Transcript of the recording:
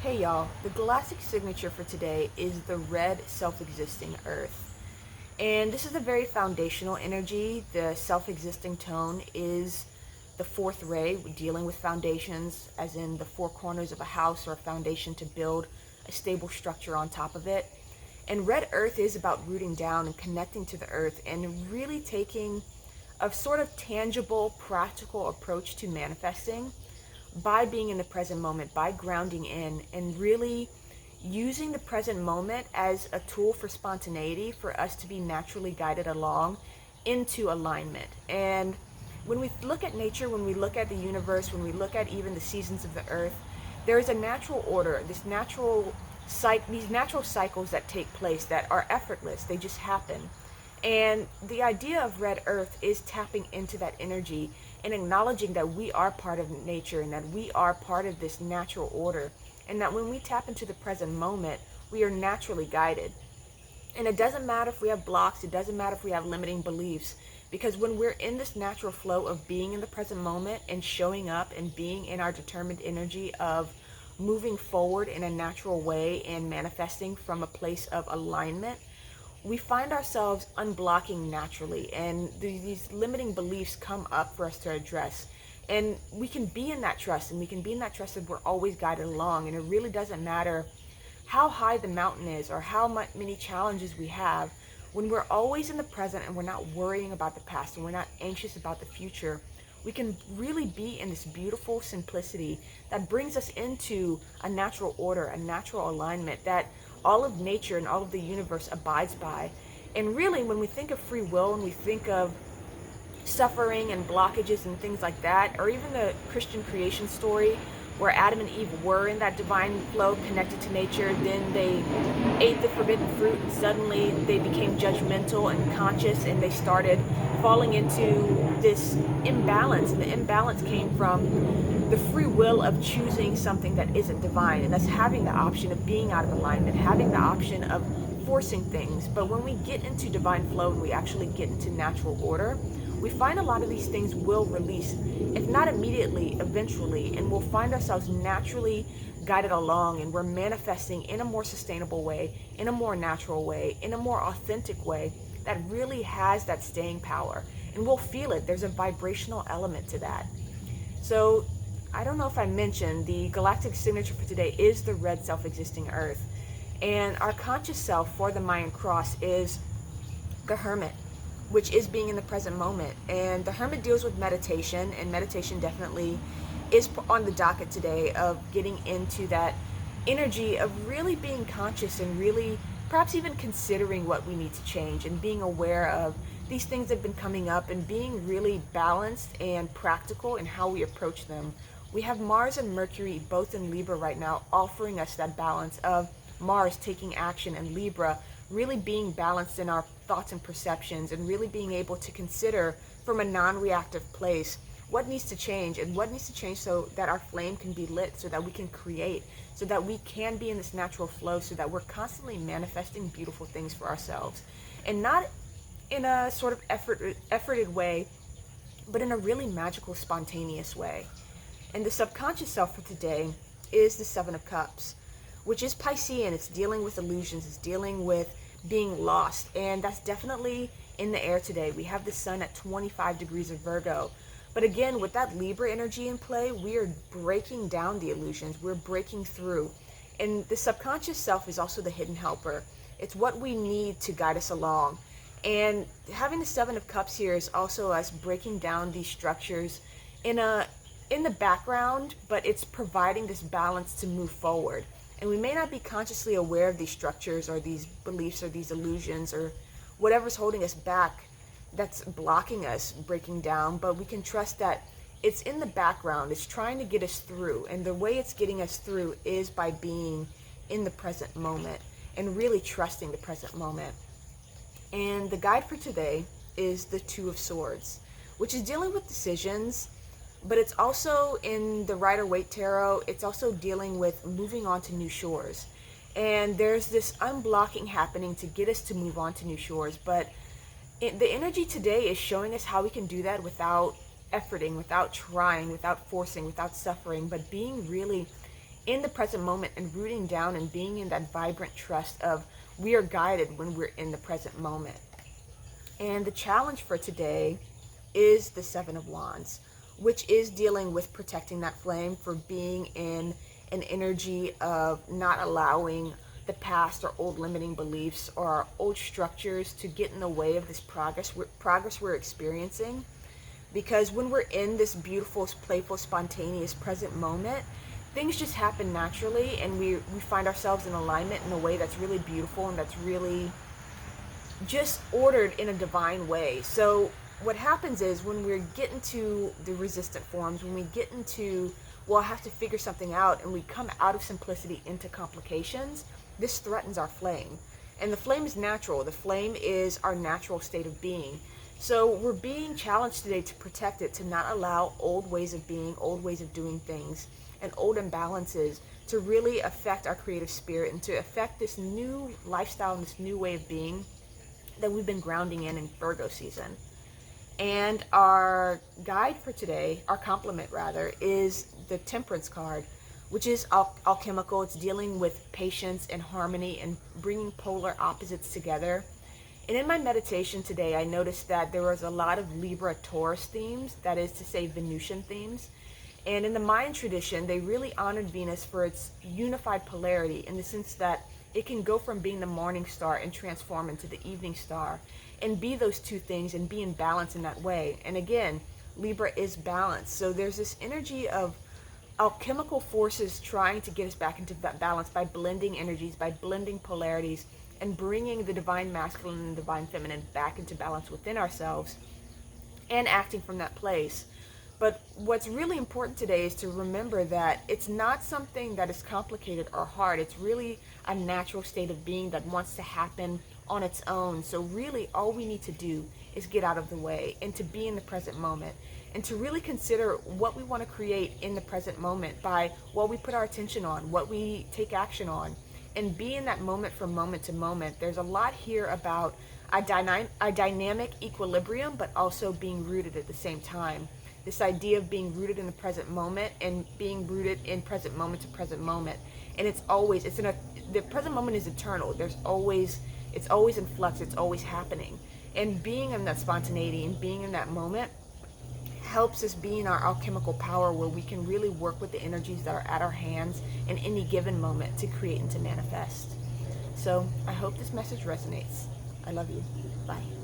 Hey y'all, the galactic signature for today is the red self-existing earth. And this is a very foundational energy. The self-existing tone is the fourth ray, dealing with foundations, as in the four corners of a house or a foundation to build a stable structure on top of it. And red earth is about rooting down and connecting to the earth and really taking a sort of tangible, practical approach to manifesting by being in the present moment, by grounding in, and really using the present moment as a tool for spontaneity for us to be naturally guided along into alignment. And when we look at nature, when we look at the universe, when we look at even the seasons of the earth, there is a natural order, these natural cycles that take place that are effortless. They just happen. And the idea of red earth is tapping into that energy and acknowledging that we are part of nature and that we are part of this natural order. And that when we tap into the present moment, we are naturally guided. And it doesn't matter if we have blocks, it doesn't matter if we have limiting beliefs, because when we're in this natural flow of being in the present moment and showing up and being in our determined energy of moving forward in a natural way and manifesting from a place of alignment, we find ourselves unblocking naturally, and these limiting beliefs come up for us to address. And we can be in that trust, and we can be in that trust that we're always guided along, and it really doesn't matter how high the mountain is or how many challenges we have. When we're always in the present and we're not worrying about the past and we're not anxious about the future, we can really be in this beautiful simplicity that brings us into a natural order, a natural alignment that all of nature and all of the universe abides by. And really, when we think of free will and we think of suffering and blockages and things like that, or even the Christian creation story where Adam and Eve were in that divine flow connected to nature, then they ate the forbidden fruit and suddenly they became judgmental and conscious and they started falling into this imbalance. And the imbalance came from the free will of choosing something that isn't divine, and that's having the option of being out of alignment, having the option of forcing things. But when we get into divine flow and we actually get into natural order, we find a lot of these things will release, if not immediately, eventually, and we'll find ourselves naturally guided along, and we're manifesting in a more sustainable way, in a more natural way, in a more authentic way that really has that staying power. And we'll feel it. There's a vibrational element to that. So I don't know if I mentioned, the galactic signature for today is the red self-existing earth. And our conscious self for the Mayan cross is the hermit, which is being in the present moment. And the hermit deals with meditation, and meditation definitely is on the docket today of getting into that energy of really being conscious and really perhaps even considering what we need to change and being aware of these things that have been coming up and being really balanced and practical in how we approach them. We have Mars and Mercury both in Libra right now, offering us that balance of Mars taking action and Libra really being balanced in our thoughts and perceptions, and really being able to consider from a non-reactive place what needs to change, and what needs to change so that our flame can be lit, so that we can create, so that we can be in this natural flow, so that we're constantly manifesting beautiful things for ourselves. And not in a sort of efforted way, but in a really magical, spontaneous way. And the subconscious self for today is the Seven of Cups, which is Piscean. It's dealing with illusions. It's dealing with being lost. And that's definitely in the air today. We have the sun at 25 degrees of Virgo. But again, with that Libra energy in play, we are breaking down the illusions. We're breaking through. And the subconscious self is also the hidden helper. It's what we need to guide us along. And having the Seven of Cups here is also us breaking down these structures in the background, but it's providing this balance to move forward. And we may not be consciously aware of these structures or these beliefs or these illusions or whatever's holding us back that's blocking us breaking down, but we can trust that it's in the background. It's trying to get us through. And the way it's getting us through is by being in the present moment and really trusting the present moment. And the guide for today is the Two of Swords, which is dealing with decisions, but it's also in the Rider-Waite Tarot, it's also dealing with moving on to new shores. And there's this unblocking happening to get us to move on to new shores. But the energy today is showing us how we can do that without efforting, without trying, without forcing, without suffering, but being really in the present moment and rooting down and being in that vibrant trust of we are guided when we're in the present moment. And the challenge for today is the Seven of Wands, which is dealing with protecting that flame, for being in an energy of not allowing the past or old limiting beliefs or our old structures to get in the way of this progress we're experiencing. Because when we're in this beautiful, playful, spontaneous present moment, things just happen naturally, and we find ourselves in alignment in a way that's really beautiful and that's really just ordered in a divine way. So what happens is when we get into the resistant forms, when we get into, well, I have to figure something out, and we come out of simplicity into complications, this threatens our flame. And the flame is natural. The flame is our natural state of being. So we're being challenged today to protect it, to not allow old ways of being, old ways of doing things, and old imbalances to really affect our creative spirit and to affect this new lifestyle and this new way of being that we've been grounding in Virgo season. And our guide for today, our complement rather, is the Temperance card, which is alchemical. It's dealing with patience and harmony and bringing polar opposites together. And in my meditation today, I noticed that there was a lot of Libra Taurus themes, that is to say Venusian themes. And in the Mayan tradition, they really honored Venus for its unified polarity, in the sense that it can go from being the morning star and transform into the evening star and be those two things and be in balance in that way. And again, Libra is balance. So there's this energy of alchemical forces trying to get us back into that balance by blending energies, by blending polarities, and bringing the divine masculine and divine feminine back into balance within ourselves and acting from that place. But what's really important today is to remember that it's not something that is complicated or hard. It's really a natural state of being that wants to happen on its own. So really all we need to do is get out of the way and to be in the present moment, and to really consider what we want to create in the present moment by what we put our attention on, what we take action on, and be in that moment from moment to moment. There's a lot here about a dynamic equilibrium, but also being rooted at the same time. This idea of being rooted in the present moment and being rooted in present moment to present moment. And the present moment is eternal. It's always in flux. It's always happening. And being in that spontaneity and being in that moment helps us be in our alchemical power, where we can really work with the energies that are at our hands in any given moment to create and to manifest. So I hope this message resonates. I love you. Bye.